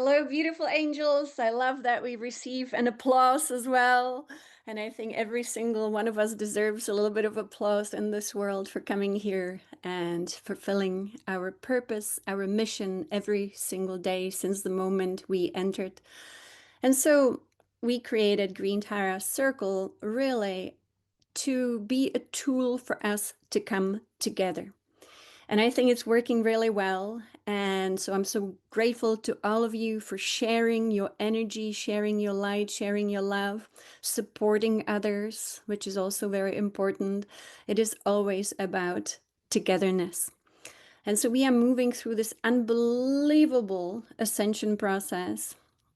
Hello, beautiful angels. I love that we receive an applause as well. And I think every single one of us deserves a little bit of applause in this world for coming here and fulfilling our purpose, our mission every single day since the moment we entered. And so we created Green Tara Circle really to be a tool for us to come together. And I think it's working really well. And so I'm so grateful to all of you for sharing your energy, sharing your light, sharing your love, supporting others, which is also very important. It is always about togetherness. And so we are moving through this unbelievable ascension process.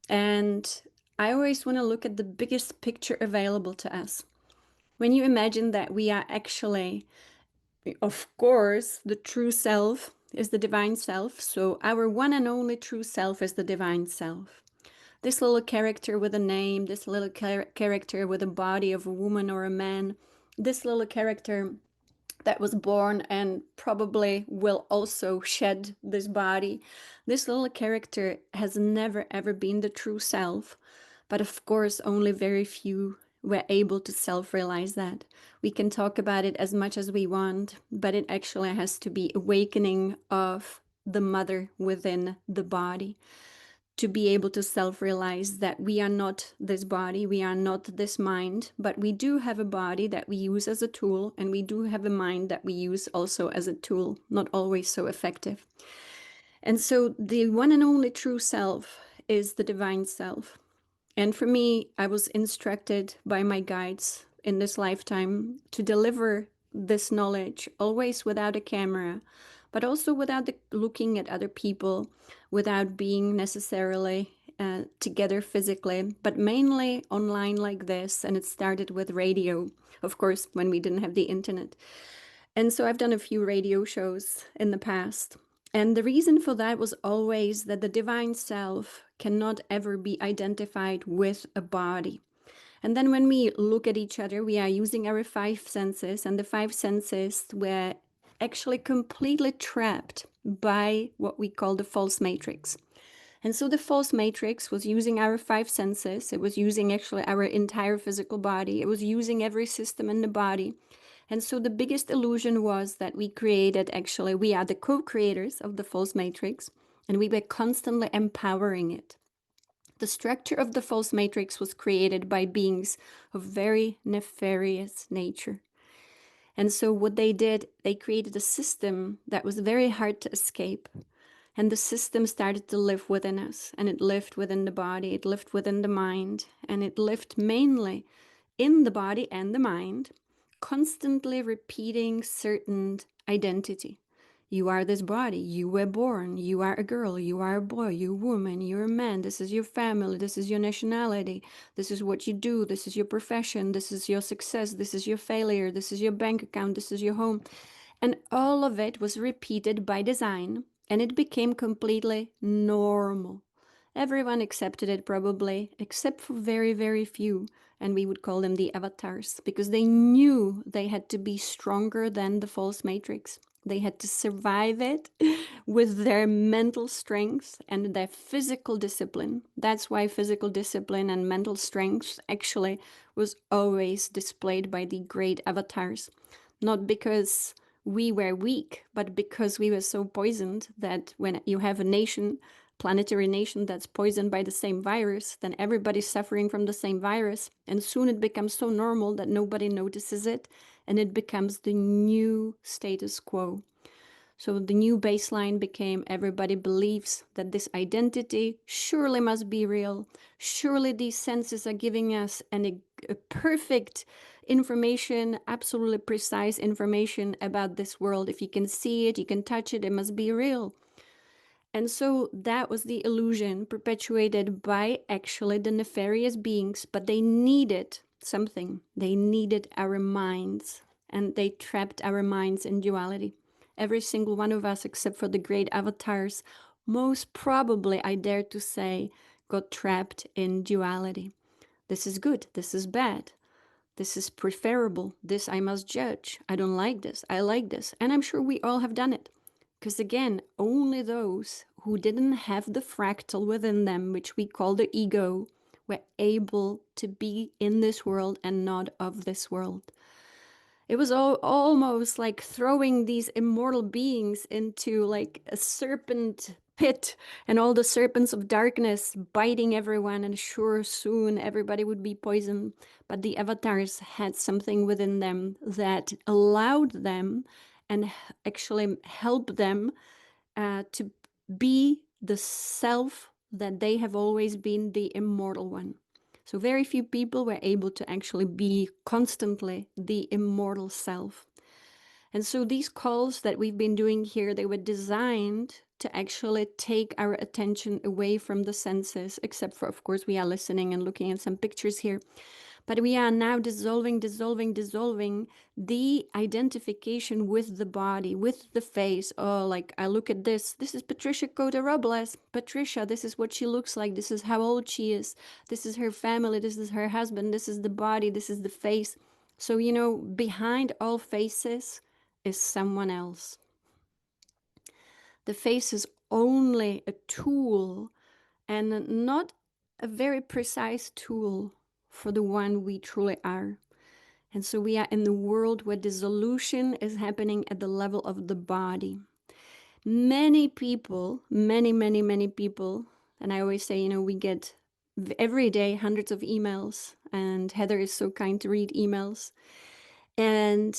And I always want to look at the biggest picture available to us. When you imagine that we are actually, of course, the true self is the divine self. So our one and only true self is the divine self. This little character with a name, this little character with a body of a woman or a man, this little character that was born and probably will also shed this body. This little character has never ever been the true self, but of course, only very few were able to self-realize that. We can talk about it as much as we want, but it actually has to be awakening of the mother within the body to be able to self-realize that we are not this body, we are not this mind, but we do have a body that we use as a tool, and we do have a mind that we use also as a tool, not always so effective. And so the one and only true self is the divine self. And for me, I was instructed by my guides in this lifetime to deliver this knowledge always without a camera, but also without looking at other people, without being necessarily together physically, but mainly online like this. And it started with radio, of course, when we didn't have the internet. And so I've done a few radio shows in the past. And the reason for that was always that the divine self cannot ever be identified with a body. And then when we look at each other, we are using our five senses, and the five senses were actually completely trapped by what we call the false matrix. And so the false matrix was using our five senses. It was using actually our entire physical body. It was using every system in the body. And so the biggest illusion was that we created, actually, we are the co-creators of the false matrix, and we were constantly empowering it. The structure of the false matrix was created by beings of very nefarious nature. And so what they did, they created a system that was very hard to escape. And the system started to live within us, and it lived within the body, it lived within the mind, and it lived mainly in the body and the mind, constantly repeating certain identity. You are this body, you were born, you are a girl, you are a boy, you're a woman, you're a man, this is your family, this is your nationality, this is what you do, this is your profession, this is your success, this is your failure, this is your bank account, this is your home. And all of it was repeated by design, and it became completely normal. Everyone accepted it probably, except for very, very few, and we would call them the avatars, because they knew they had to be stronger than the false matrix. They had to survive it with their mental strength and their physical discipline. That's why physical discipline and mental strength actually was always displayed by the great avatars. Not because we were weak, but because we were so poisoned that when you have a nation, planetary nation that's poisoned by the same virus, then everybody's suffering from the same virus. And soon it becomes so normal that nobody notices it, and it becomes the new status quo. So the new baseline became everybody believes that this identity surely must be real. Surely these senses are giving us a perfect information, absolutely precise information about this world. If you can see it, you can touch it, it must be real. And so that was the illusion perpetuated by actually the nefarious beings, but they needed something. They needed our minds, and they trapped our minds in duality. Every single one of us, except for the great avatars, most probably, I dare to say, got trapped in duality. This is good, this is bad, this is preferable, this I must judge, I don't like this, I like this, and I'm sure we all have done it. Because again, only those who didn't have the fractal within them, which we call the ego, were able to be in this world and not of this world. It was almost like throwing these immortal beings into like a serpent pit and all the serpents of darkness biting everyone, and sure, soon everybody would be poisoned. But the avatars had something within them that allowed them and actually helped them to be the self that they have always been, the immortal one. So very few people were able to actually be constantly the immortal self. And so these calls that we've been doing here, they were designed to actually take our attention away from the senses, except for, of course, we are listening and looking at some pictures here. But we are now dissolving the identification with the body, with the face. Oh, like I look at this. This is Patricia Cota Robles. Patricia, this is what she looks like. This is how old she is. This is her family. This is her husband. This is the body. This is the face. So, you know, behind all faces is someone else. The face is only a tool and not a very precise tool for the one we truly are. And so we are in the world where dissolution is happening at the level of the body. Many people, many people, and I always say, you know, we get every day hundreds of emails, and Heather is so kind to read emails. And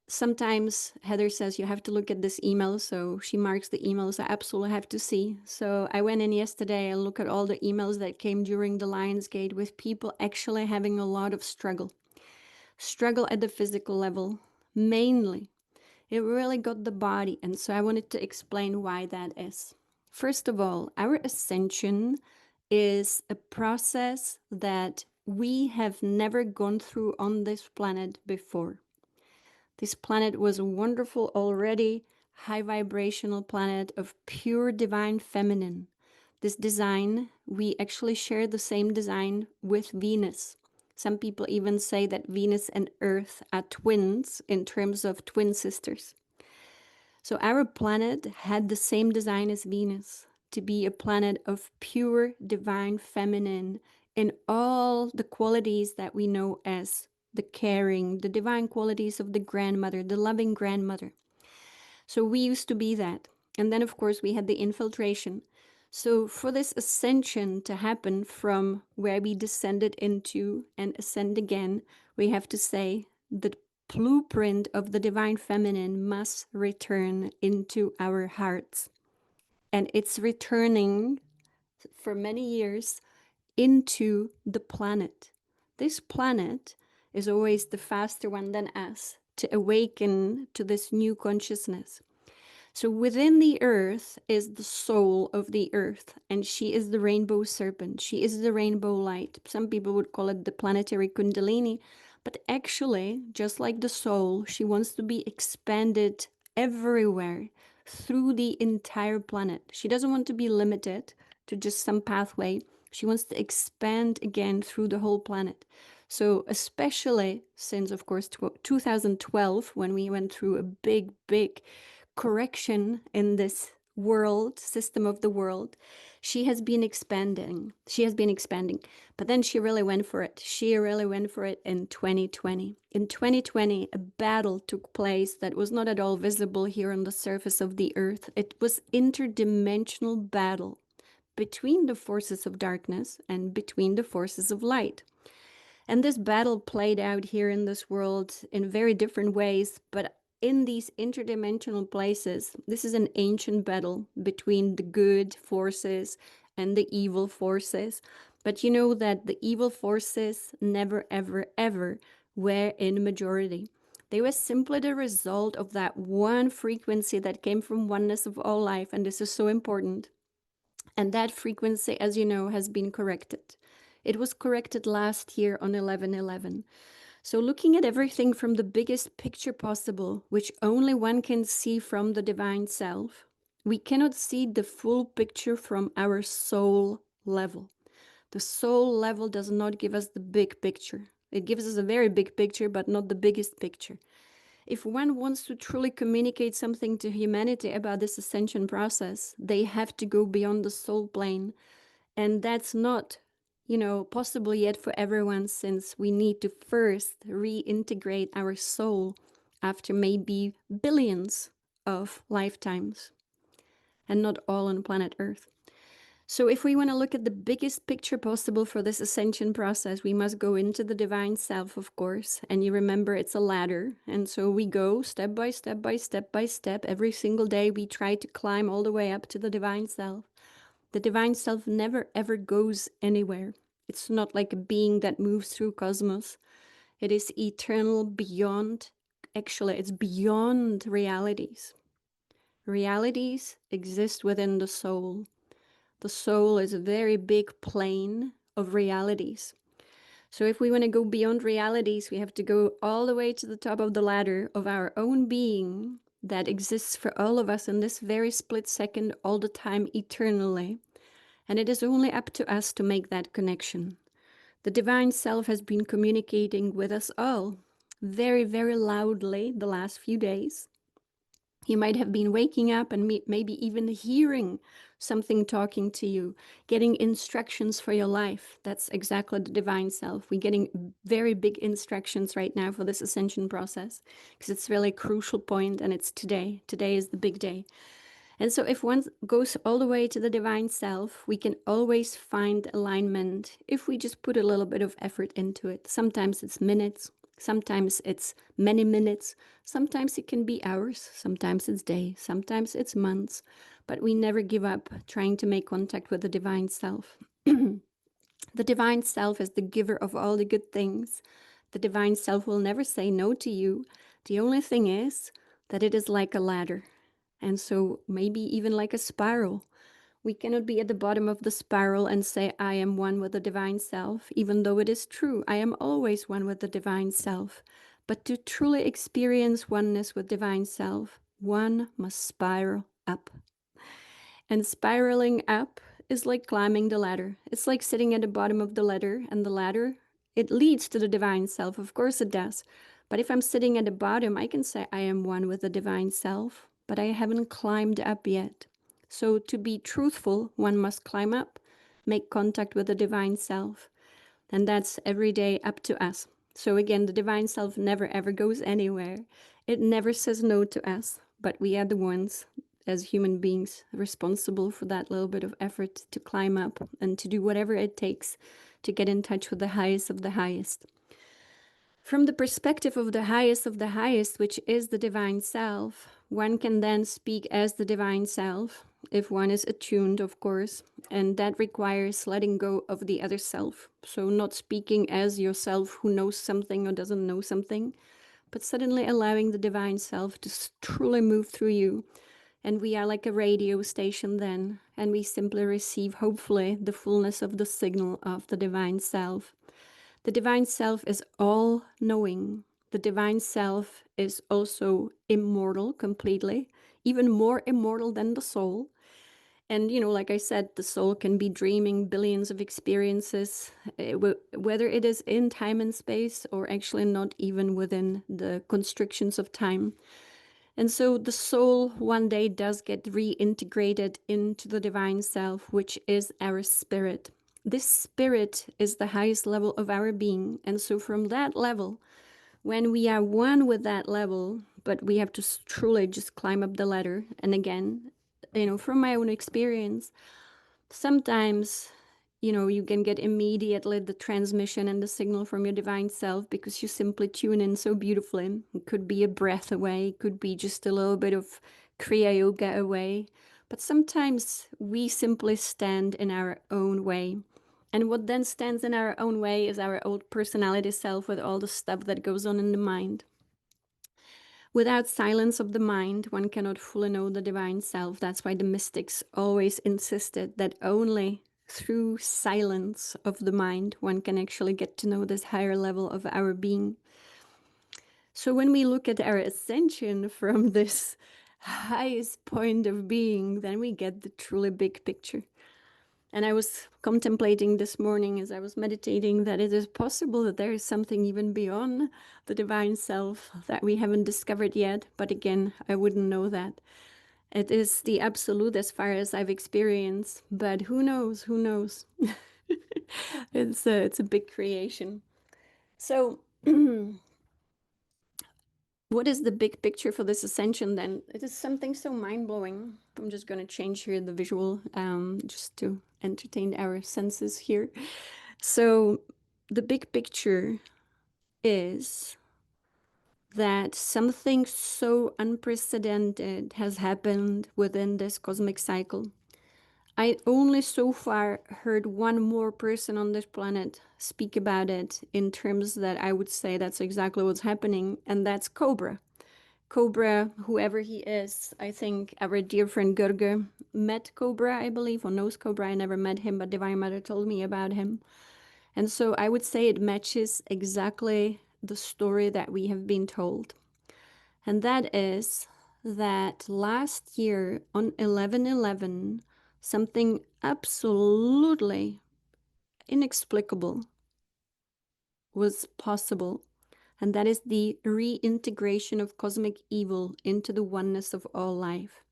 sometimes Heather says you have to look at this email, so she marks the emails I absolutely have to see. So I went in yesterday and looked at all the emails that came during the Lionsgate with people actually having a lot of struggle at the physical level, mainly. It really got the body, and so I wanted to explain why that is. First of all, our ascension is a process that we have never gone through on this planet before. This planet was a wonderful, already high vibrational planet of pure divine feminine. This design, we actually share the same design with Venus. Some people even say that Venus and Earth are twins in terms of twin sisters. So our planet had the same design as Venus, to be a planet of pure divine feminine in all the qualities that we know as the caring, the divine qualities of the grandmother, the loving grandmother. So we used to be that. And then, of course, we had the infiltration. So for this ascension to happen from where we descended into and ascend again, we have to say the blueprint of the divine feminine must return into our hearts. And it's returning for many years into the planet. This planet is always the faster one than us to awaken to this new consciousness. So within the earth is the soul of the earth, and she is the rainbow serpent. She is the rainbow light. Some people would call it the planetary kundalini, but actually, just like the soul, she wants to be expanded everywhere through the entire planet. She doesn't want to be limited to just some pathway. She wants to expand again through the whole planet. So especially since, of course, 2012, when we went through a big correction in this world, system of the world, she has been expanding. But then she really went for it. She really went for it in 2020. In 2020, a battle took place that was not at all visible here on the surface of the earth. It was interdimensional battle between the forces of darkness and between the forces of light. And this battle played out here in this world in very different ways, but in these interdimensional places, this is an ancient battle between the good forces and the evil forces. But you know that the evil forces never, ever were in majority. They were simply the result of that one frequency that came from oneness of all life, and this is so important. And that frequency, as you know, has been corrected. It was corrected last year on 11/11. So looking at everything from the biggest picture possible, which only one can see from the divine self, we cannot see the full picture from our soul level. The soul level does not give us the big picture. It gives us a very big picture, but not the biggest picture. if one wants to truly communicate something to humanity about this ascension process, they have to go beyond the soul plane. And that's not, possible yet for everyone, since we need to first reintegrate our soul after maybe billions of lifetimes, and not all on planet Earth. So if we want to look at the biggest picture possible for this ascension process, we must go into the divine self, of course. And you remember it's a ladder. And so we go step by step by step by step. Every single day we try to climb all the way up to the divine self. The divine self never ever goes anywhere. It's not like a being that moves through cosmos. It is eternal, beyond, actually it's beyond realities. Realities exist within the soul. The soul is a very big plane of realities. So if we want to go beyond realities, we have to go all the way to the top of the ladder of our own being that exists for all of us in this very split second, all the time, eternally. And it is only up to us to make that connection. The divine self has been communicating with us all very, very loudly the last few days. You might have been waking up and maybe even hearing something talking to you, getting instructions for your life. That's exactly the divine self. We're getting very big instructions right now for this ascension process, because it's really a crucial point, and it's today. Today is the big day. And so if one goes all the way to the divine self, we can always find alignment if we just put a little bit of effort into it. Sometimes it's minutes, sometimes it's many minutes, sometimes it can be hours, sometimes it's days, sometimes it's months, but we never give up trying to make contact with the divine self. The divine self is the giver of all the good things. The divine self will never say no to you. The only thing is that it is like a ladder. And so maybe even like a spiral. We cannot be at the bottom of the spiral and say, I am one with the divine self, even though it is true. I am always one with the divine self. But to truly experience oneness with divine self, one must spiral up. And spiraling up is like climbing the ladder. It's like sitting at the bottom of the ladder, and the ladder, it leads to the divine self. Of course it does. But if I'm sitting at the bottom, I can say I am one with the divine self, but I haven't climbed up yet. So to be truthful, one must climb up, make contact with the divine self. And that's every day up to us. So again, the divine self never ever goes anywhere. It never says no to us, but we are the ones as human beings responsible for that little bit of effort to climb up and to do whatever it takes to get in touch with the highest of the highest. From the perspective of the highest, which is the divine self, one can then speak as the divine self, if one is attuned, of course, and that requires letting go of the other self. So not speaking as yourself who knows something or doesn't know something, but suddenly allowing the divine self to truly move through you. And we are like a radio station then, and we simply receive, hopefully, the fullness of the signal of the divine self. The divine self is all-knowing. The divine self is also immortal completely, even more immortal than the soul. And, like I said, the soul can be dreaming billions of experiences, whether it is in time and space or actually not even within the constrictions of time. And so the soul one day does get reintegrated into the divine self, which is our spirit. This spirit is the highest level of our being. And so from that level, when we are one with that level, but we have to truly just climb up the ladder. And again, from my own experience, sometimes you can get immediately the transmission and the signal from your divine self because you simply tune in so beautifully. It could be a breath away, it could be just a little bit of Kriya Yoga away. But sometimes we simply stand in our own way. And what then stands in our own way is our old personality self with all the stuff that goes on in the mind. Without silence of the mind, one cannot fully know the divine self. That's why the mystics always insisted that only through silence of the mind one can actually get to know this higher level of our being. So when we look at our ascension from this highest point of being, then we get the truly big picture. And I was contemplating this morning as I was meditating that it is possible that there is something even beyond the divine self that we haven't discovered yet. But again, I wouldn't know that. It is the absolute as far as I've experienced, but who knows? Who knows? It's a big creation. So, what is the big picture for this ascension then? It is something so mind-blowing. I'm just going to change here the visual just to entertain our senses here. So, the big picture is that something so unprecedented has happened within this cosmic cycle. I only so far heard one more person on this planet speak about it in terms that I would say that's exactly what's happening, and that's Cobra. Cobra, whoever he is, I think our dear friend Gurge met Cobra, I believe, or knows Cobra. I never met him, but Divine Mother told me about him. And so I would say it matches exactly the story that we have been told. And that is that last year on 11/11, something absolutely inexplicable was possible. And that is the reintegration of cosmic evil into the oneness of all life.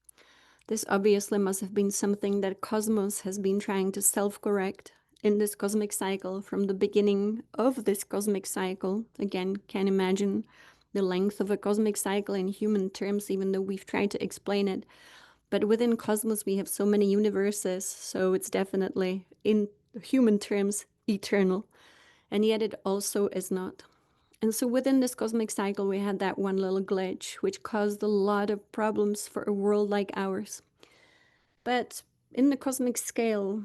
This obviously must have been something that Cosmos has been trying to self-correct in this cosmic cycle from the beginning of this cosmic cycle. Again, can't imagine the length of a cosmic cycle in human terms, even though we've tried to explain it. But within Cosmos, we have so many universes, so it's definitely, in human terms, eternal. And yet it also is not. And so within this cosmic cycle, we had that one little glitch, which caused a lot of problems for a world like ours. But in the cosmic scale,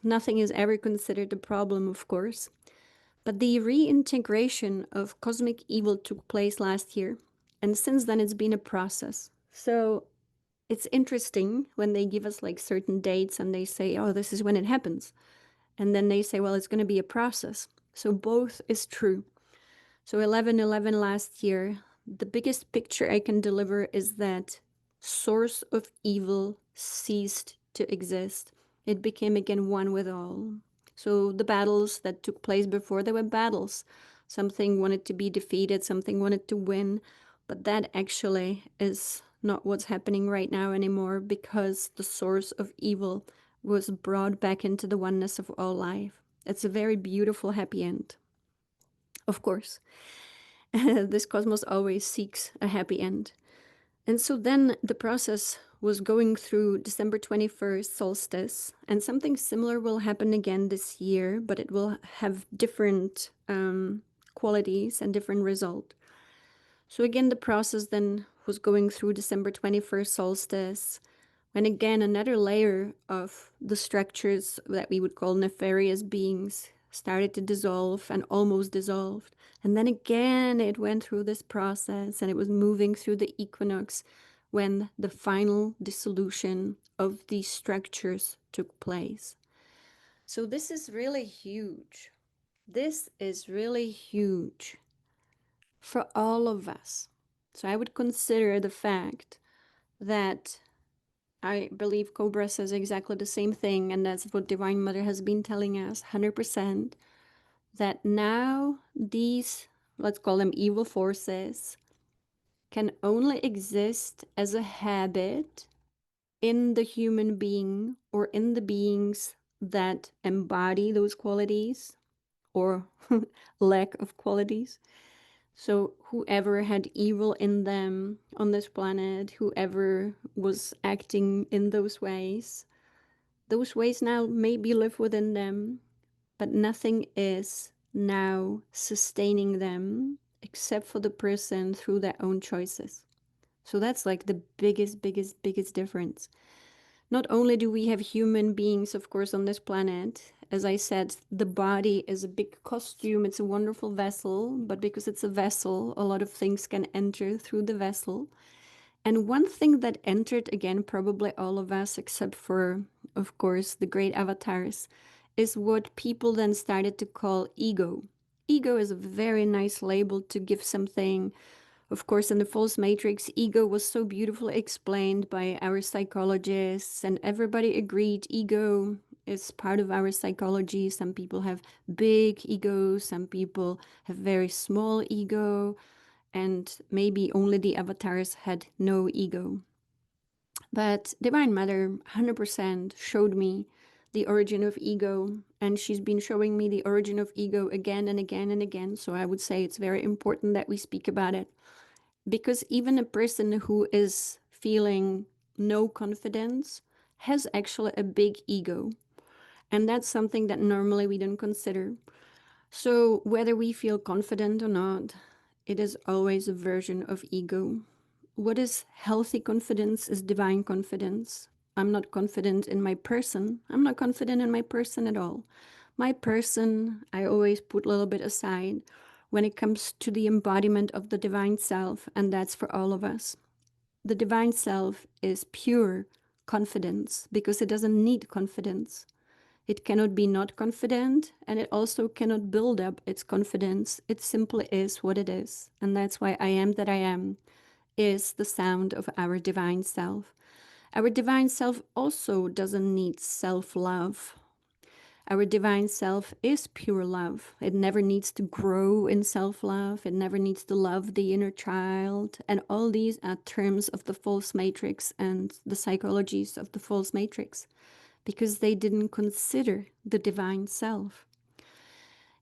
nothing is ever considered a problem, of course. But the reintegration of cosmic evil took place last year, and since then it's been a process. So it's interesting when they give us like certain dates and they say, oh, this is when it happens. And then they say, well, it's going to be a process. So both is true. So 11/11 last year, the biggest picture I can deliver is that source of evil ceased to exist. It became again one with all. So the battles that took place before, they were battles. Something wanted to be defeated, something wanted to win, but that actually is not what's happening right now anymore, because the source of evil was brought back into the oneness of all life. It's a very beautiful happy end, of course. This cosmos always seeks a happy end. And so then the process was going through December 21st solstice, and something similar will happen again this year, but it will have different qualities and different result. So again, the process then was going through December 21st solstice, when again another layer of the structures that we would call nefarious beings started to dissolve and almost dissolved. And then again, it went through this process and it was moving through the equinox when the final dissolution of these structures took place. So this is really huge. This is really huge for all of us. So I would consider the fact that I believe Cobra says exactly the same thing, and that's what Divine Mother has been telling us 100%, that now these, let's call them evil forces, can only exist as a habit in the human being or in the beings that embody those qualities or lack of qualities. So whoever had evil in them on this planet, whoever was acting in those ways now maybe live within them, but nothing is now sustaining them except for the person through their own choices. So that's like the biggest difference. Not only do we have human beings, of course, on this planet, as I said, the body is a big costume, it's a wonderful vessel, but because it's a vessel, a lot of things can enter through the vessel. And one thing that entered, again, probably all of us, except for, of course, the great avatars, is what people then started to call ego. Ego is a very nice label to give something Of course, in the false matrix, ego was so beautifully explained by our psychologists, and everybody agreed ego is part of our psychology. Some people have big egos, some people have very small ego, and maybe only the avatars had no ego. But Divine Mother 100% showed me the origin of ego, and she's been showing me the origin of ego again and again and again. So I would say it's very important that we speak about it, because even a person who is feeling no confidence has actually a big ego, and that's something that normally we don't consider. So whether we feel confident or not, it is always a version of ego. What is healthy confidence is divine confidence. I'm not confident in my person. I'm not confident in my person at all. My person, I always put a little bit aside when it comes to the embodiment of the divine self, and that's for all of us. The divine self is pure confidence because it doesn't need confidence. It cannot be not confident, and it also cannot build up its confidence. It simply is what it is. And that's why I am that I am is the sound of our divine self. Our divine self also doesn't need self-love. Our divine self is pure love. It never needs to grow in self-love. It never needs to love the inner child. And all these are terms of the false matrix and the psychologies of the false matrix, because they didn't consider the divine self.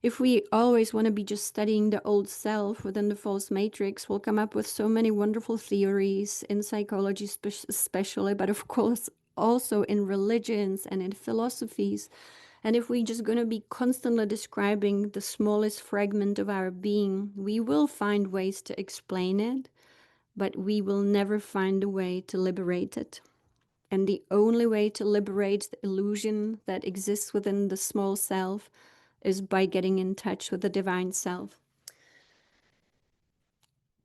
If we always want to be just studying the old self within the false matrix, we'll come up with so many wonderful theories in psychology especially, but of course also in religions and in philosophies. And if we're just going to be constantly describing the smallest fragment of our being, we will find ways to explain it, but we will never find a way to liberate it. And the only way to liberate the illusion that exists within the small self is by getting in touch with the divine self.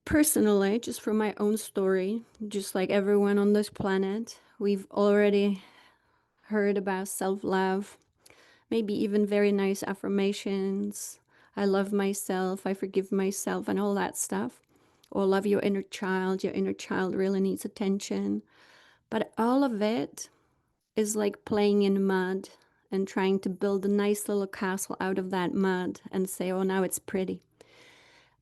Personally, just from my own story, just like everyone on this planet, we've already heard about self-love, maybe even very nice affirmations. I love myself, I forgive myself, and all that stuff. Or love your inner child really needs attention. But all of it is like playing in mud and trying to build a nice little castle out of that mud and say, oh, now it's pretty.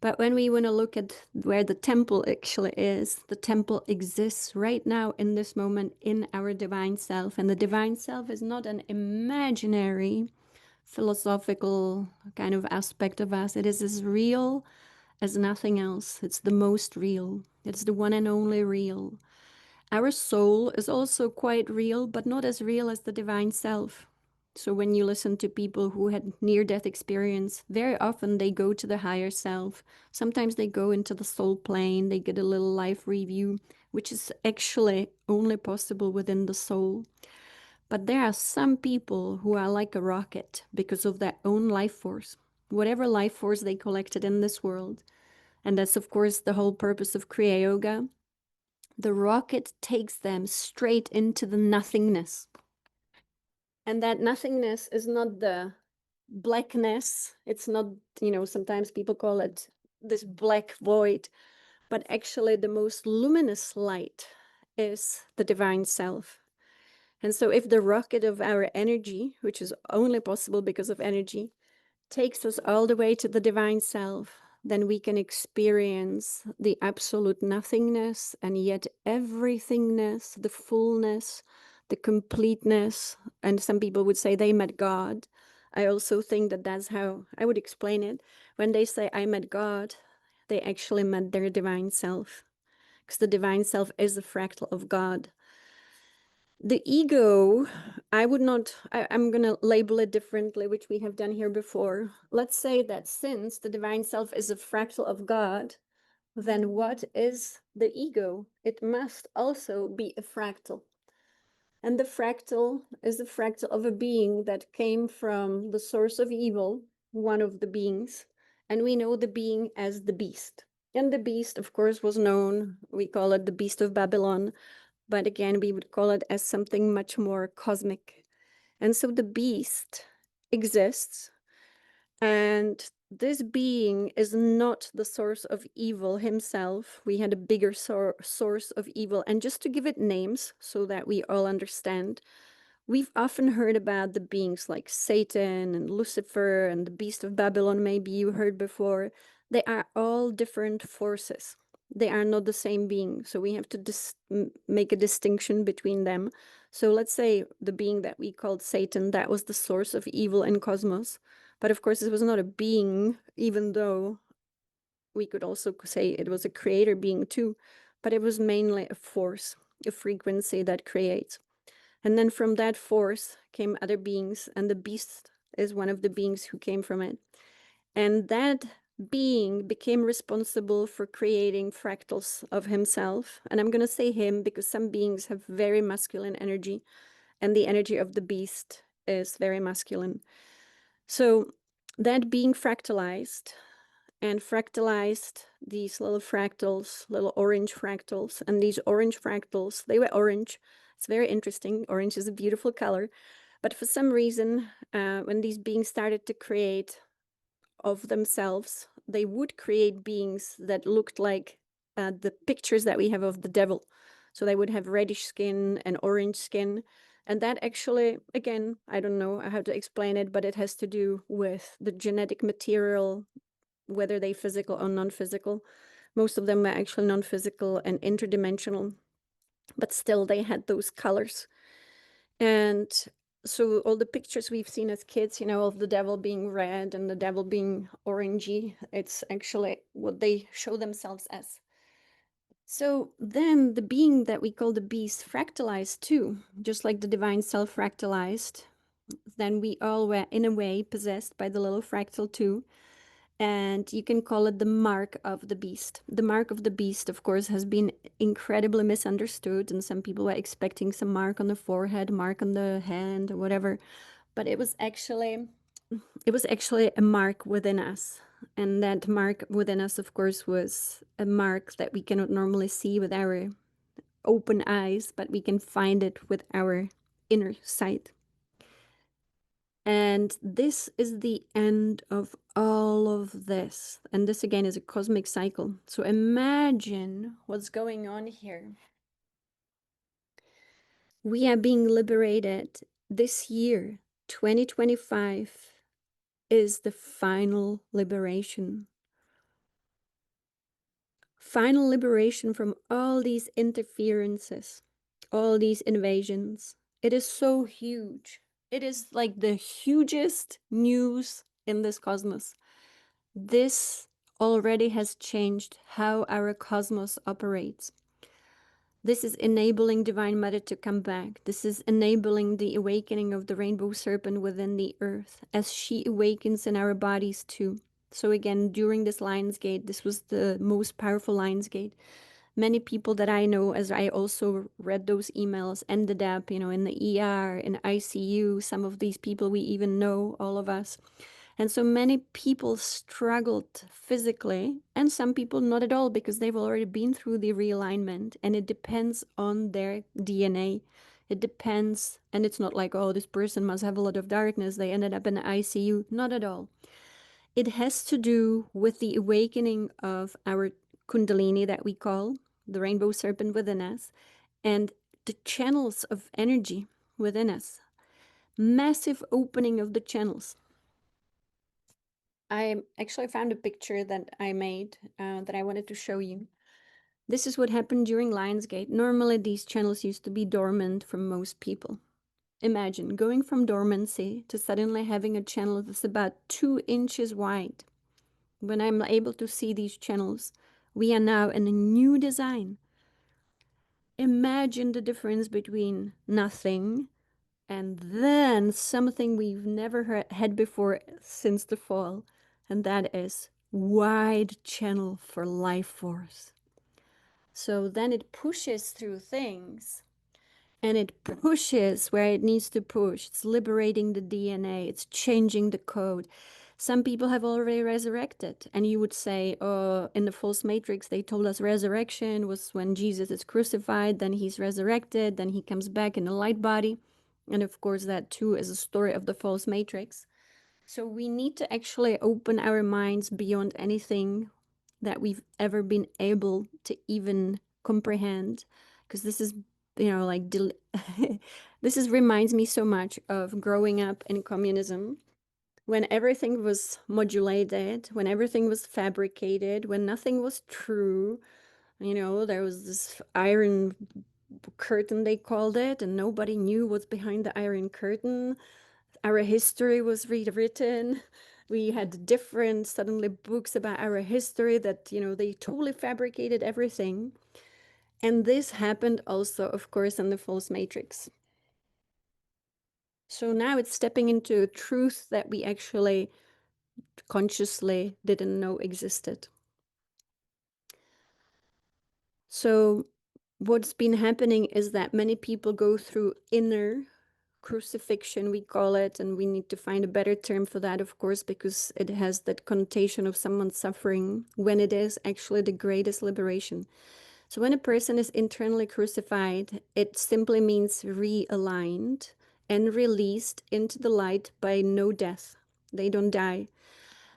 But when we want to look at where the temple actually is, the temple exists right now in this moment in our divine self. And the divine self is not an imaginary philosophical kind of aspect of us. It is as real as nothing else. It's the most real. It's the one and only real. Our soul is also quite real, but not as real as the divine self. So when you listen to people who had near-death experience, very often they go to the higher self. Sometimes they go into the soul plane, they get a little life review, which is actually only possible within the soul. But there are some people who are like a rocket because of their own life force, whatever life force they collected in this world. And that's, of course, the whole purpose of Kriya Yoga. The rocket takes them straight into the nothingness. And that nothingness is not the blackness. It's not, sometimes people call it this black void, but actually the most luminous light is the divine self. And so if the rocket of our energy, which is only possible because of energy, takes us all the way to the divine self, then we can experience the absolute nothingness and yet everythingness, the fullness, the completeness. And some people would say they met God. I also think that that's how I would explain it. When they say I met God, they actually met their divine self, because the divine self is a fractal of God. The ego, I'm going to label it differently, which we have done here before. Let's say that since the divine self is a fractal of God, then what is the ego? It must also be a fractal. And the fractal is the fractal of a being that came from the source of evil, one of the beings. And we know the being as the beast. And the beast, of course, was known, we call it the beast of Babylon. But again, we would call it as something much more cosmic. And so the beast exists. And this being is not the source of evil himself. We had a bigger source of evil. And just to give it names so that we all understand, we've often heard about the beings like Satan and Lucifer and the beast of Babylon, maybe you heard before. They are all different forces. They are not the same being. So we have to make a distinction between them. So let's say the being that we called Satan, that was the source of evil in cosmos. But of course, it was not a being, even though we could also say it was a creator being too. But it was mainly a force, a frequency that creates. And then from that force came other beings, and the beast is one of the beings who came from it. And that being became responsible for creating fractals of himself. And I'm going to say him because some beings have very masculine energy, and the energy of the beast is very masculine. So that being fractalized and fractalized these little fractals, little orange fractals. And these orange fractals, they were orange. It's very interesting. Orange is a beautiful color. But for some reason, when these beings started to create of themselves, they would create beings that looked like the pictures that we have of the devil. So they would have reddish skin and orange skin. And that actually, again, I don't know how to explain it, but it has to do with the genetic material, whether they physical or non-physical. Most of them were actually non-physical and interdimensional, but still they had those colors. And so all the pictures we've seen as kids, of the devil being red and the devil being orangey, it's actually what they show themselves as. So then the being that we call the beast fractalized too, just like the divine self fractalized. Then we all were in a way possessed by the little fractal too. And you can call it the mark of the beast. The mark of the beast, of course, has been incredibly misunderstood, and some people were expecting some mark on the forehead, mark on the hand, or whatever. But it was actually a mark within us. And that mark within us, of course, was a mark that we cannot normally see with our open eyes, but we can find it with our inner sight. And this is the end of all of this. And this again is a cosmic cycle. So imagine what's going on here. We are being liberated this year. 2025 is the final liberation. Final liberation from all these interferences, all these invasions. It is so huge. It is like the hugest news in this cosmos. This already has changed how our cosmos operates. This is enabling Divine Mother to come back. This is enabling the awakening of the rainbow serpent within the earth as she awakens in our bodies too. So again, during this Lion's Gate, this was the most powerful Lion's Gate. Many people that I know, as I also read those emails, ended up, in the ER, in ICU. Some of these people we even know, all of us. And so many people struggled physically, and some people not at all because they've already been through the realignment, and it depends on their DNA. It depends, and it's not like, oh, this person must have a lot of darkness. They ended up in the ICU. Not at all. It has to do with the awakening of our Kundalini that we call the rainbow serpent within us, and the channels of energy within us. Massive opening of the channels. I actually found a picture that I made that I wanted to show you. This is what happened during Lionsgate. Normally, these channels used to be dormant for most people. Imagine going from dormancy to suddenly having a channel that's about 2 inches wide. When I'm able to see these channels, we are now in a new design. Imagine the difference between nothing and then something we've never had before since the fall, and that is wide channel for life force. So then it pushes through things, and it pushes where it needs to push. It's liberating the DNA, it's changing the code. Some people have already resurrected, and you would say, oh, in the false matrix, they told us resurrection was when Jesus is crucified, then he's resurrected, then he comes back in a light body. And of course, that too is a story of the false matrix. So we need to actually open our minds beyond anything that we've ever been able to even comprehend. Because this is, like, this is reminds me so much of growing up in communism when everything was modulated, when everything was fabricated, when nothing was true. There was this iron curtain, they called it, and nobody knew what's behind the iron curtain. Our history was rewritten. We had different, suddenly, books about our history that, they totally fabricated everything. And this happened also, of course, in the false matrix. So now it's stepping into a truth that we actually consciously didn't know existed. So what's been happening is that many people go through inner crucifixion, we call it, and we need to find a better term for that, of course, because it has that connotation of someone suffering, when it is actually the greatest liberation. So when a person is internally crucified, it simply means realigned and released into the light by no death. They don't die.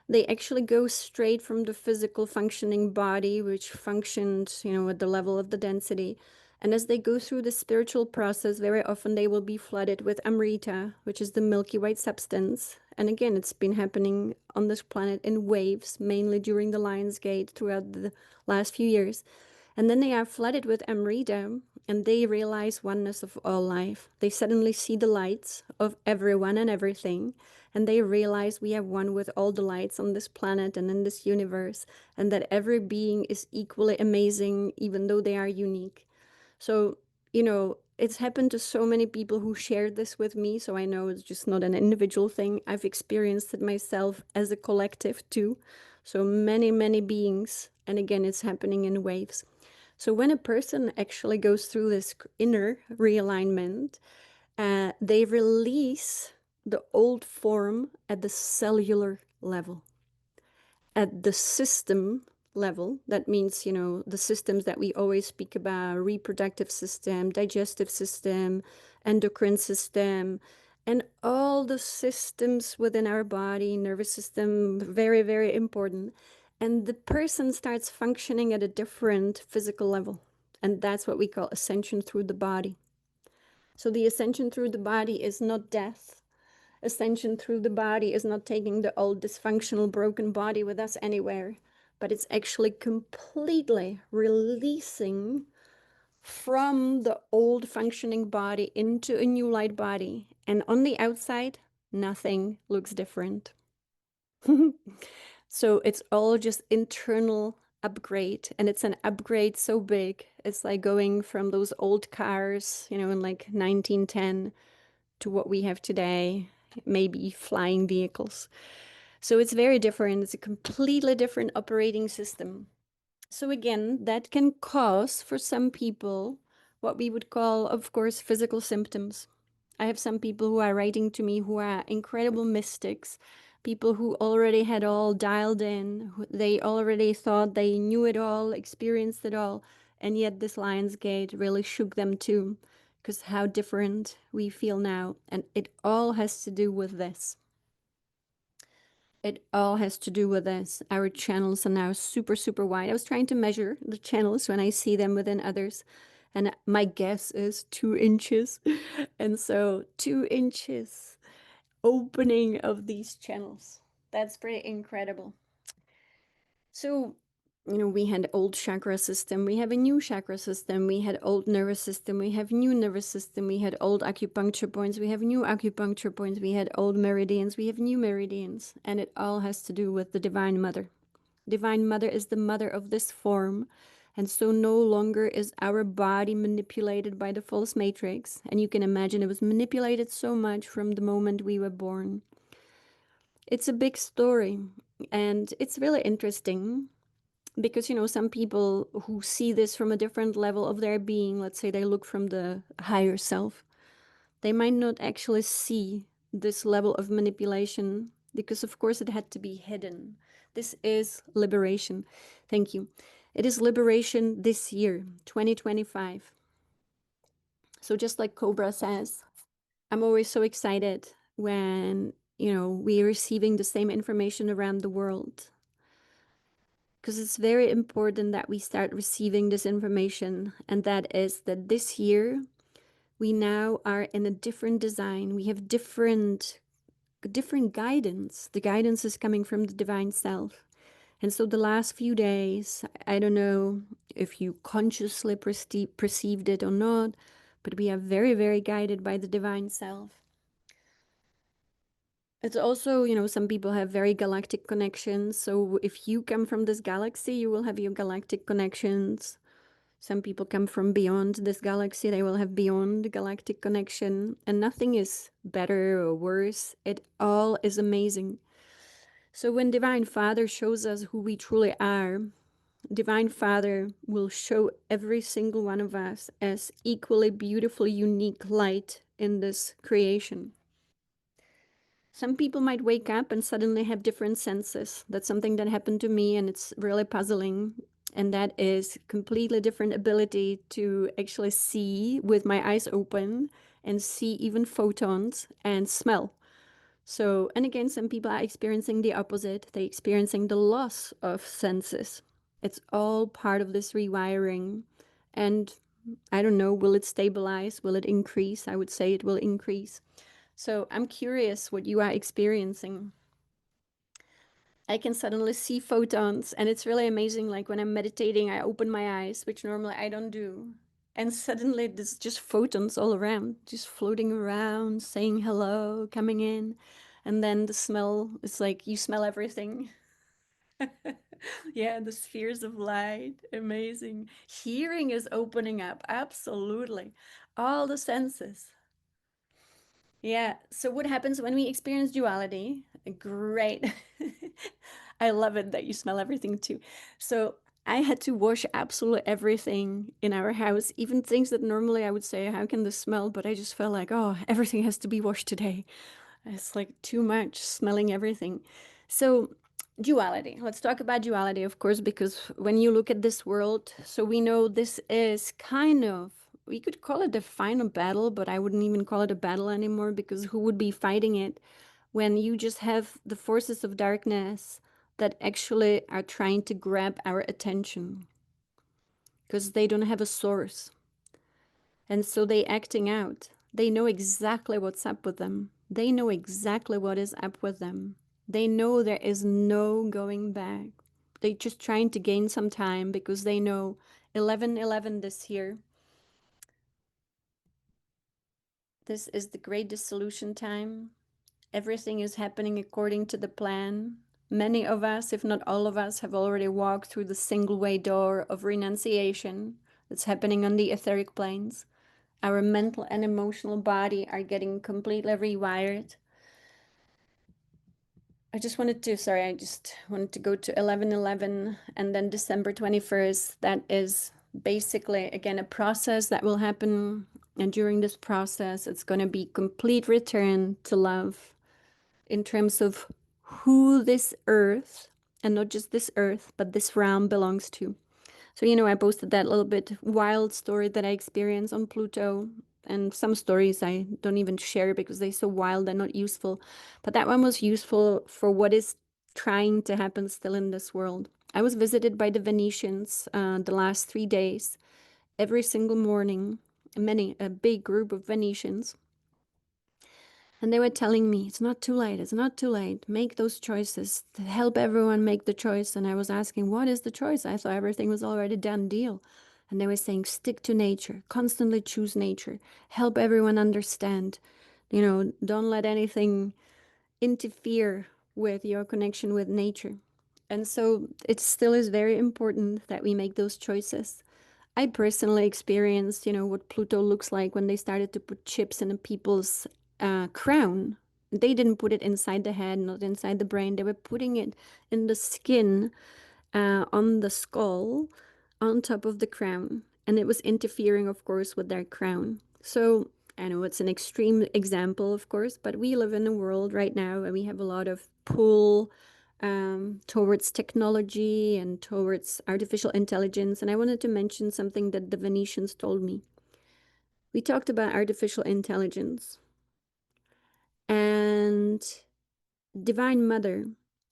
They actually go straight from the physical functioning body, which functioned, at the level of the density. And as they go through the spiritual process, very often they will be flooded with Amrita, which is the milky white substance. And again, it's been happening on this planet in waves, mainly during the Lion's Gate throughout the last few years. And then they are flooded with Amrita, and they realize oneness of all life. They suddenly see the lights of everyone and everything, and they realize we have one with all the lights on this planet and in this universe, and that every being is equally amazing, even though they are unique. So, it's happened to so many people who shared this with me, so I know it's just not an individual thing. I've experienced it myself as a collective too. So many, many beings, and again, it's happening in waves. So when a person actually goes through this inner realignment, they release the old form at the cellular level. At the system level, that means, the systems that we always speak about: reproductive system, digestive system, endocrine system, and all the systems within our body, nervous system, very, very important. And the person starts functioning at a different physical level. And that's what we call ascension through the body. So the ascension through the body is not death. Ascension through the body is not taking the old dysfunctional broken body with us anywhere, but it's actually completely releasing from the old functioning body into a new light body. And on the outside, nothing looks different. So it's all just internal upgrade, and it's an upgrade so big. It's like going from those old cars, in like 1910 to what we have today, maybe flying vehicles. So it's very different. It's a completely different operating system. So again, that can cause for some people what we would call, of course, physical symptoms. I have some people who are writing to me who are incredible mystics, people who already had all dialed in. They already thought they knew it all, experienced it all, and yet this Lion's Gate really shook them too, because how different we feel now. And it all has to do with this. It all has to do with this. Our channels are now super, super wide. I was trying to measure the channels when I see them within others, and my guess is 2 inches. And so 2 inches opening of these channels. That's pretty incredible. So, we had old chakra system, we have a new chakra system, we had old nervous system, we have new nervous system, we had old acupuncture points, we have new acupuncture points, we had old meridians, we have new meridians, and it all has to do with the Divine Mother. Divine Mother is the mother of this form, and so no longer is our body manipulated by the false matrix. And you can imagine it was manipulated so much from the moment we were born. It's a big story, and it's really interesting because, some people who see this from a different level of their being, let's say they look from the higher self, they might not actually see this level of manipulation because, of course, it had to be hidden. This is liberation. Thank you. It is liberation this year, 2025. So just like Cobra says, I'm always so excited when we're receiving the same information around the world. Because it's very important that we start receiving this information, and that is that this year we now are in a different design. We have different guidance. The guidance is coming from the divine self. And so the last few days, I don't know if you consciously perceived it or not, but we are very, very guided by the divine self. It's also, some people have very galactic connections. So if you come from this galaxy, you will have your galactic connections. Some people come from beyond this galaxy, they will have beyond galactic connection. And nothing is better or worse. It all is amazing. So when Divine Father shows us who we truly are, Divine Father will show every single one of us as equally beautiful, unique light in this creation. Some people might wake up and suddenly have different senses. That's something that happened to me, and it's really puzzling. And that is completely different ability to actually see with my eyes open and see even photons and smell. So, and again, some people are experiencing the opposite. They're experiencing the loss of senses. It's all part of this rewiring. And I don't know, will it stabilize? Will it increase? I would say it will increase. So I'm curious what you are experiencing. I can suddenly see photons, and it's really amazing. Like when I'm meditating, I open my eyes, which normally I don't do. And suddenly there's just photons all around, just floating around, saying hello, coming in. And then the smell, it's like you smell everything. Yeah, the spheres of light, amazing. Hearing is opening up, absolutely. All the senses. Yeah. So what happens when we experience duality? Great. I love it that you smell everything too. So I had to wash absolutely everything in our house, even things that normally I would say, how can this smell? But I just felt like, oh, everything has to be washed today. It's like too much smelling everything. So duality. Let's talk about duality, of course, because when you look at this world, so we know this is kind of, we could call it the final battle, but I wouldn't even call it a battle anymore because who would be fighting it when you just have the forces of darkness that actually are trying to grab our attention because they don't have a source. And so they acting out. They know exactly what's up with them. They know exactly what is up with them. They know there is no going back. They're just trying to gain some time because they know 11/11 this year. This is the great dissolution time. Everything is happening according to the plan. Many of us, if not all of us, have already walked through the single way door of renunciation that's happening on the etheric planes. Our mental and emotional body are getting completely rewired. I just wanted to go to 11/11 and then December 21st. That is basically, again, a process that will happen. And during this process, it's going to be complete return to love in terms of who this earth, and not just this earth, but this realm belongs to. So, I posted that little bit wild story that I experienced on Pluto. And some stories I don't even share because they're so wild and not useful. But that one was useful for what is trying to happen still in this world. I was visited by the Venetians the last 3 days, every single morning, a big group of Venetians. And they were telling me, it's not too late, it's not too late. Make those choices. Help everyone make the choice. And I was asking, what is the choice? I thought everything was already done deal. And they were saying, stick to nature, constantly choose nature, help everyone understand. Don't let anything interfere with your connection with nature. And so it still is very important that we make those choices. I personally experienced, what Pluto looks like when they started to put chips in a people's crown. They didn't put it inside the head, not inside the brain. They were putting it in the skin, on the skull, on top of the crown. And it was interfering, of course, with their crown. So I know it's an extreme example, of course, but we live in a world right now where we have a lot of pull towards technology and towards artificial intelligence. And I wanted to mention something that the Venetians told me. We talked about artificial intelligence. And Divine Mother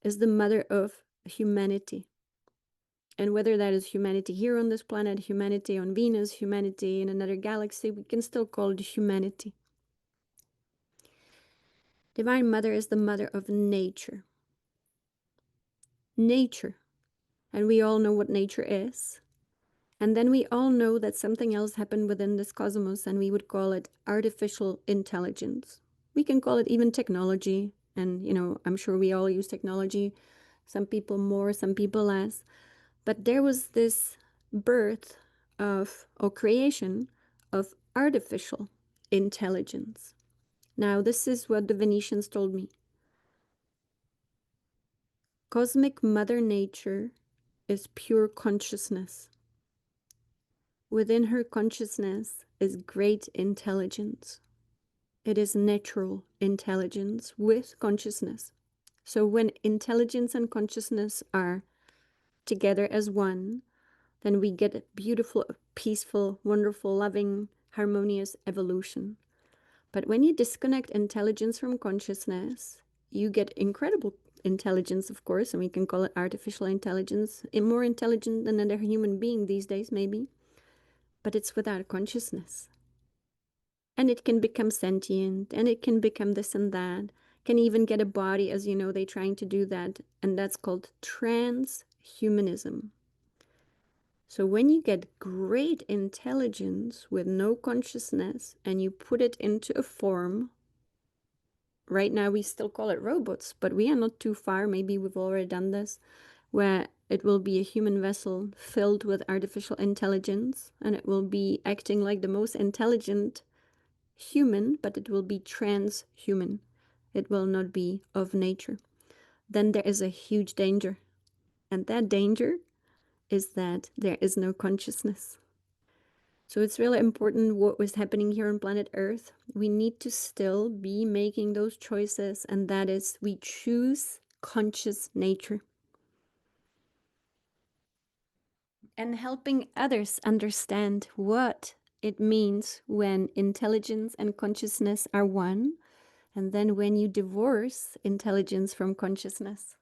is the mother of humanity. And whether that is humanity here on this planet, humanity on Venus, humanity in another galaxy, we can still call it humanity. Divine Mother is the mother of nature. Nature. And we all know what nature is. And then we all know that something else happened within this cosmos, and we would call it artificial intelligence. We can call it even technology. And, I'm sure we all use technology. Some people more, some people less. But there was this birth of, or creation of artificial intelligence. Now, this is what the Venetians told me. Cosmic Mother Nature is pure consciousness. Within her consciousness is great intelligence. It is natural intelligence with consciousness. So when intelligence and consciousness are together as one, then we get a beautiful, peaceful, wonderful, loving, harmonious evolution. But when you disconnect intelligence from consciousness, you get incredible intelligence, of course, and we can call it artificial intelligence, more intelligent than another human being these days, maybe. But it's without consciousness. And it can become sentient, and it can become this and that, can even get a body, as you know, they're trying to do that, and that's called transhumanism. So when you get great intelligence with no consciousness and you put it into a form, right now we still call it robots, but we are not too far, maybe we've already done this, where it will be a human vessel filled with artificial intelligence, and it will be acting like the most intelligent human, but it will be transhuman. It will not be of nature. Then there is a huge danger. And that danger is that there is no consciousness. So it's really important what was happening here on planet Earth. We need to still be making those choices, and that is we choose conscious nature. And helping others understand what it means when intelligence and consciousness are one, and then when you divorce intelligence from consciousness.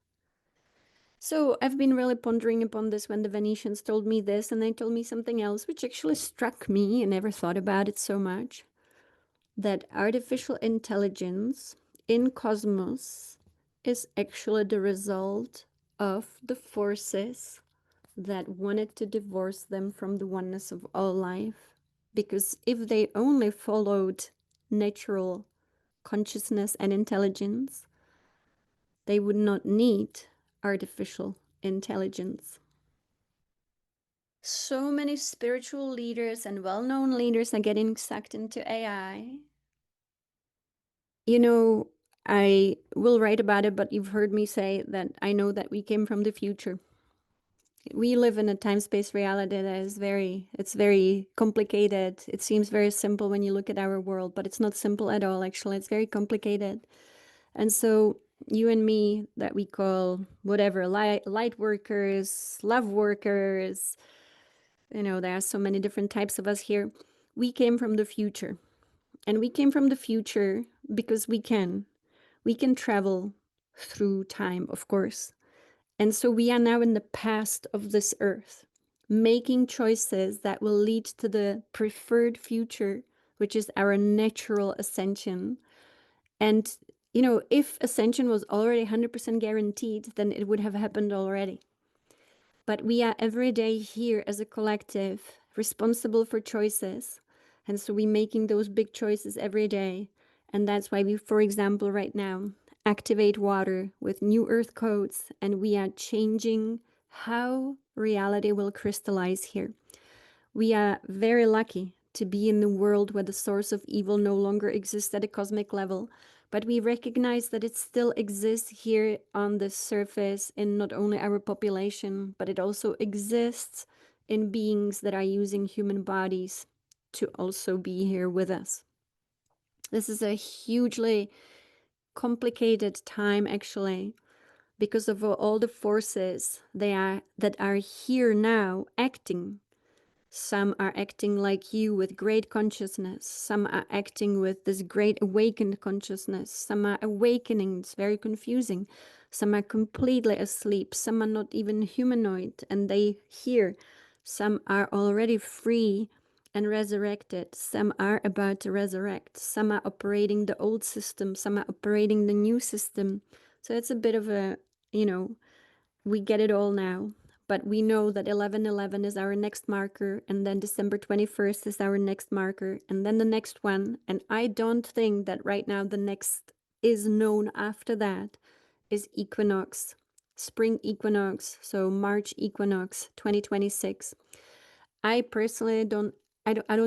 So I've been really pondering upon this when the Venetians told me this, and they told me something else, which actually struck me. I never thought about it so much. That artificial intelligence in cosmos is actually the result of the forces that wanted to divorce them from the oneness of all life. Because if they only followed natural consciousness and intelligence, they would not need artificial intelligence. So many spiritual leaders and well-known leaders are getting sucked into AI. I will write about it, but you've heard me say that I know that we came from the future. We live in a time-space reality that is it's very complicated. It seems very simple when you look at our world, but it's not simple at all, actually. It's very complicated. And so you and me, that we call whatever, light workers, love workers, there are so many different types of us here. We came from the future. And we came from the future because we can. We can travel through time, of course. And so we are now in the past of this earth, making choices that will lead to the preferred future, which is our natural ascension. And, if ascension was already 100% guaranteed, then it would have happened already. But we are every day here as a collective, responsible for choices. And so we're making those big choices every day. And that's why we, for example, right now, activate water with new earth codes, and we are changing how reality will crystallize here. We are very lucky to be in the world where the source of evil no longer exists at a cosmic level, but we recognize that it still exists here on the surface in not only our population, but it also exists in beings that are using human bodies to also be here with us. This is a hugely complicated time, actually, because of all the forces that are here now acting Some are acting like you with great consciousness. Some are acting with this great awakened consciousness. Some are awakening. It's very confusing. Some are completely asleep. Some are not even humanoid and they hear. Some are already free and resurrected. Some are about to resurrect. Some are operating the old system. Some are operating the new system. So it's a bit of a, we get it all now. But we know that 11/11 is our next marker, and then December 21st is our next marker, and then the next one. And I don't think that right now the next is known after that is equinox, spring equinox, so March equinox 2026. I personally don't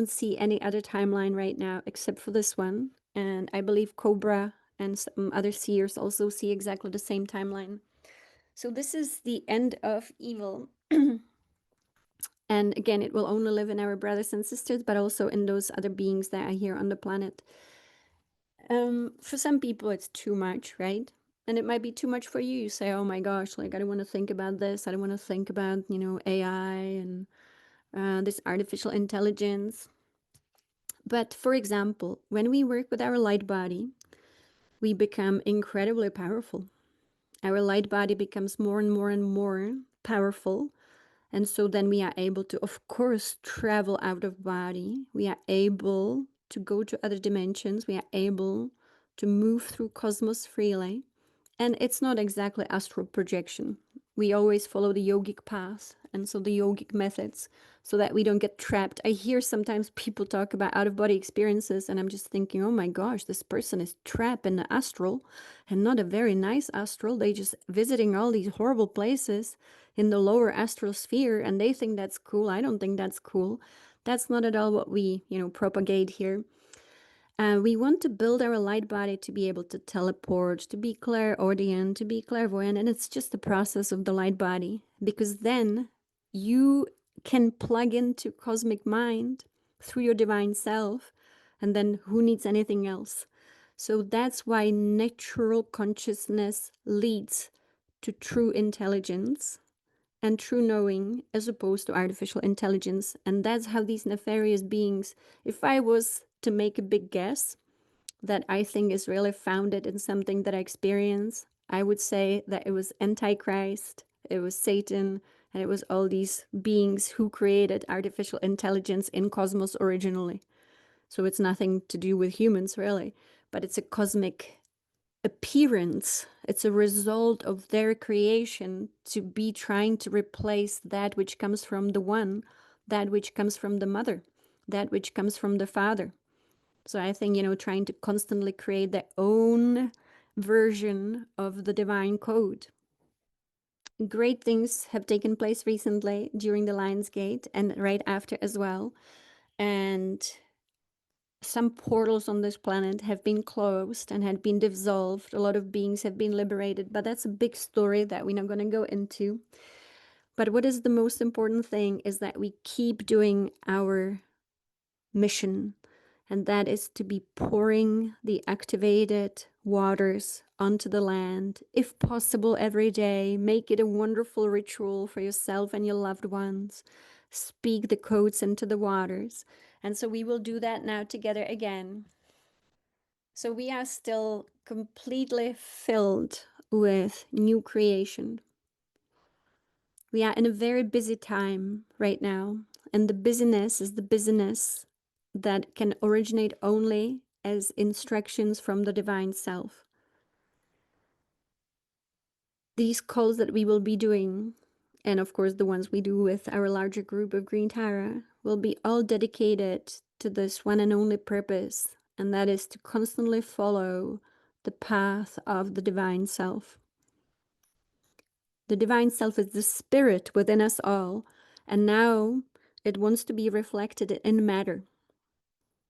see any other timeline right now except for this one. And I believe Cobra and some other seers also see exactly the same timeline. So this is the end of evil. And again, it will only live in our brothers and sisters, but also in those other beings that are here on the planet. For some people, it's too much, right? And it might be too much for you. You say, oh my gosh, like I don't want to think about this. I don't want to think about, AI and this artificial intelligence. But for example, when we work with our light body, we become incredibly powerful. Our light body becomes more and more and more powerful. And so then we are able to, of course, travel out of body. We are able to go to other dimensions. We are able to move through cosmos freely. And it's not exactly astral projection. We always follow the yogic path and so the yogic methods so that we don't get trapped. I hear sometimes people talk about out-of-body experiences and I'm just thinking, oh my gosh, this person is trapped in the astral and not a very nice astral. They just visiting all these horrible places in the lower astral sphere and they think that's cool. I don't think that's cool. That's not at all what we, propagate here. We want to build our light body to be able to teleport, to be clairaudient, to be clairvoyant, and it's just the process of the light body, because then you can plug into cosmic mind through your divine self, and then who needs anything else? So that's why natural consciousness leads to true intelligence and true knowing as opposed to artificial intelligence. And that's how these nefarious beings, if I was to make a big guess that I think is really founded in something that I experience, I would say that it was Antichrist, it was Satan, and it was all these beings who created artificial intelligence in cosmos originally. So it's nothing to do with humans really, but it's a cosmic appearance. It's a result of their creation to be trying to replace that which comes from the one, that which comes from the mother, that which comes from the father. So I think, trying to constantly create their own version of the divine code. Great things have taken place recently during the Lion's Gate and right after as well. And some portals on this planet have been closed and had been dissolved. A lot of beings have been liberated, but that's a big story that we're not going to go into. But what is the most important thing is that we keep doing our mission, and that is to be pouring the activated waters onto the land, if possible, every day. Make it a wonderful ritual for yourself and your loved ones. Speak the codes into the waters. And so we will do that now together again. So we are still completely filled with new creation. We are in a very busy time right now, and the busyness is the busyness that can originate only as instructions from the divine self. These calls that we will be doing, and of course the ones we do with our larger group of Green Tara, will be all dedicated to this one and only purpose, and that is to constantly follow the path of the divine self. The divine self is the spirit within us all, and now it wants to be reflected in matter.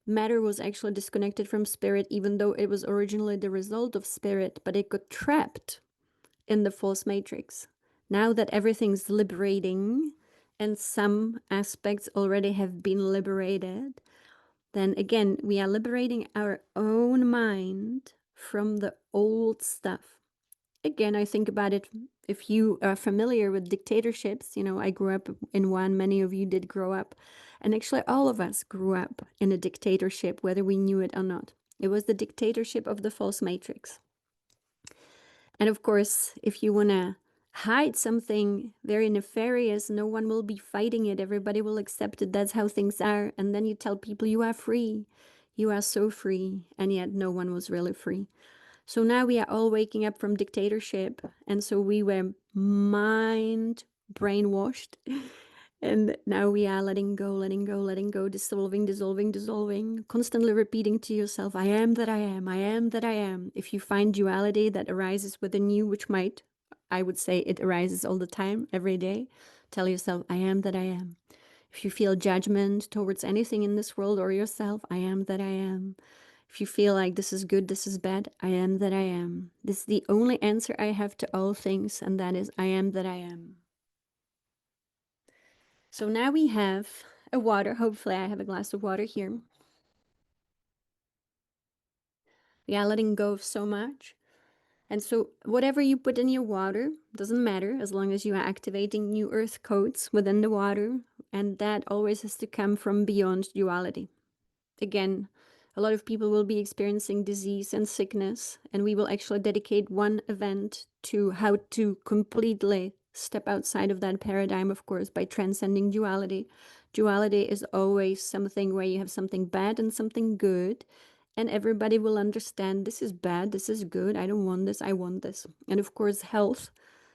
Matter was actually disconnected from spirit, even though it was originally the result of spirit, but it got trapped in the false matrix. Now that everything's liberating and some aspects already have been liberated, then again, we are liberating our own mind from the old stuff. again, I think about it, if you are familiar with dictatorships, I grew up in one, many of you did grow up, and actually all of us grew up in a dictatorship, whether we knew it or not. It was the dictatorship of the false matrix. And of course, if you want to hide something very nefarious, no one will be fighting it. Everybody will accept it. That's how things are. And then you tell people you are free. You are so free. And yet no one was really free. So now we are all waking up from dictatorship. And so we were mind brainwashed. And now we are letting go, letting go, letting go, dissolving, dissolving, dissolving, constantly repeating to yourself, I am that I am, I am that I am. If you find duality that arises within you, which might, I would say it arises all the time, every day, tell yourself, I am that I am. If you feel judgment towards anything in this world or yourself, I am that I am. If you feel like this is good, this is bad, I am that I am. This is the only answer I have to all things, and that is, I am that I am. So now we have a water. Hopefully I have a glass of water here. We are letting go of so much. And so whatever you put in your water doesn't matter as long as you are activating new earth codes within the water. And that always has to come from beyond duality. Again, a lot of people will be experiencing disease and sickness, and we will actually dedicate one event to how to completely step outside of that paradigm, of course, by transcending duality. Duality is always something where you have something bad and something good, and everybody will understand this is bad, this is good, I don't want this, I want this. And of course, health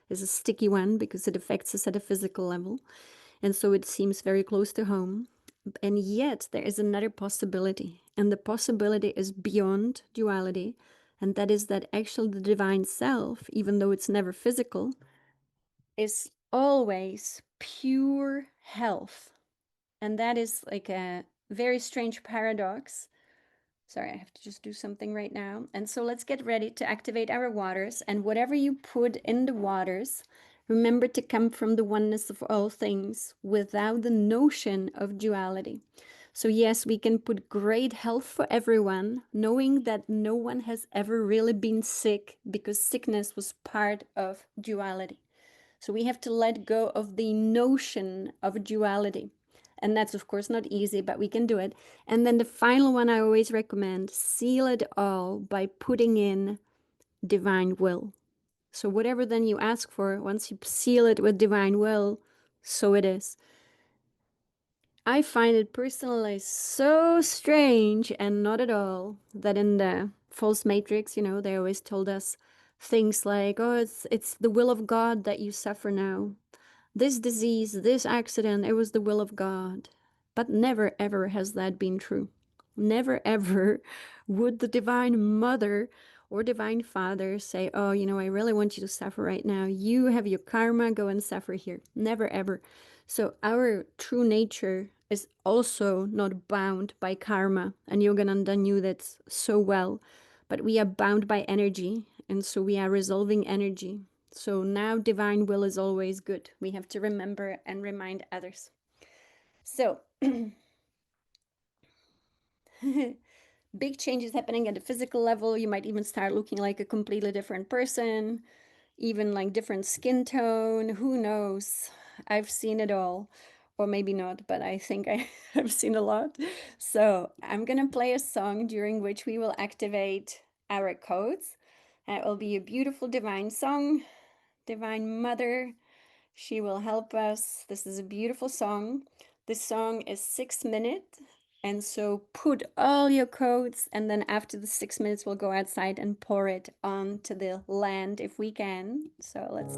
is a sticky one because it affects us at a physical level, and so it seems very close to home. And yet there is another possibility, and the possibility is beyond duality, and that is that actually the divine self, even though it's never physical, is always pure health. And that is like a very strange paradox. Sorry, I have to just do something right now. And so let's get ready to activate our waters, and whatever you put in the waters, remember to come from the oneness of all things without the notion of duality. So yes, we can put great health for everyone, knowing that no one has ever really been sick because sickness was part of duality. So we have to let go of the notion of duality. And that's, of course, not easy, but we can do it. And then the final one I always recommend, seal it all by putting in divine will. So whatever then you ask for, once you seal it with divine will, so it is. I find it personally so strange and not at all that in the false matrix, they always told us things like, oh, it's the will of God that you suffer now. This disease, this accident, it was the will of God. But never ever has that been true. Never ever would the Divine Mother or Divine Father say, oh, I really want you to suffer right now. You have your karma, go and suffer here. Never ever. So our true nature is also not bound by karma. And Yogananda knew that so well. But we are bound by energy. And so we are resolving energy. So now divine will is always good. We have to remember and remind others. So big changes happening at the physical level. You might even start looking like a completely different person, even like different skin tone. Who knows? I've seen it all. Or maybe not, but I think I have seen a lot. So I'm going to play a song during which we will activate our codes. And it will be a beautiful divine song. Divine Mother, she will help us. This is a beautiful song. This song is 6 minutes. And so put all your codes, and then after the 6 minutes, we'll go outside and pour it onto the land if we can. So let's.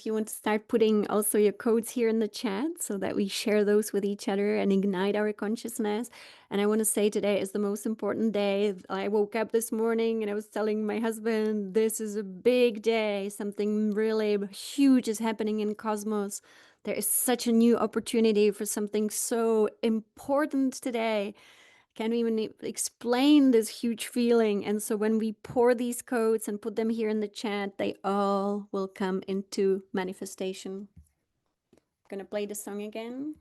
If you want to start putting also your codes here in the chat so that we share those with each other and ignite our consciousness. And I want to say today is the most important day. I woke up this morning and I was telling my husband, this is a big day. Something really huge is happening in cosmos. There is such a new opportunity for something so important today. Can't even explain this huge feeling. And so when we pour these codes and put them here in the chat, they all will come into manifestation. I'm gonna play the song again.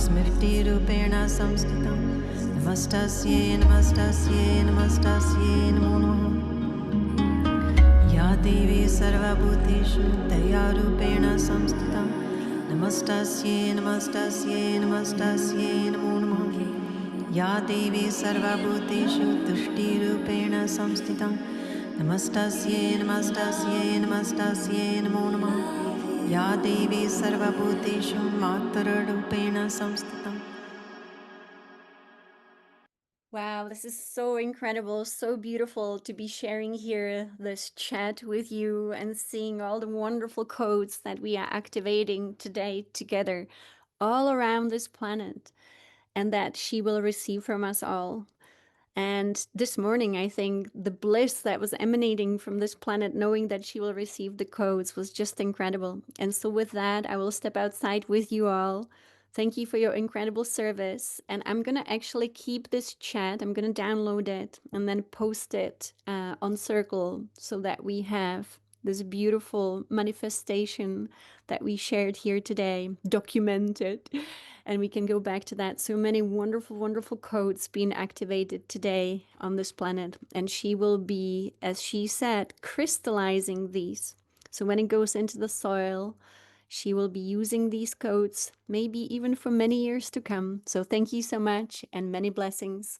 स्मृतिरूपेण संस्थितं नमस्तस्यै नमस्तस्यै नमस्तस्यै नमो नमः या देवी सर्वभूतेषु दयारूपेण संस्थितं नमस्तस्यै नमस्तस्यै नमस्तस्यै नमो नमः या देवी सर्वभूतेषु तुष्टिरूपेण संस्थितं नमस्तस्यै नमस्तस्यै नमस्तस्यै नमो नमः या देवी सर्वभूतेषु मातृरूपेण संस्थितं. Wow, this is so incredible, so beautiful to be sharing here this chat with you and seeing all the wonderful codes that we are activating today together all around this planet and that she will receive from us all. And this morning, I think the bliss that was emanating from this planet, knowing that she will receive the codes, was just incredible. And so, with that, I will step outside with you all. Thank you for your incredible service. And I'm going to actually keep this chat. I'm going to download it and then post it on Circle so that we have this beautiful manifestation that we shared here today documented. And we can go back to that. So many wonderful, wonderful codes being activated today on this planet. And she will be, as she said, crystallizing these. So when it goes into the soil, she will be using these codes, maybe even for many years to come. So thank you so much and many blessings.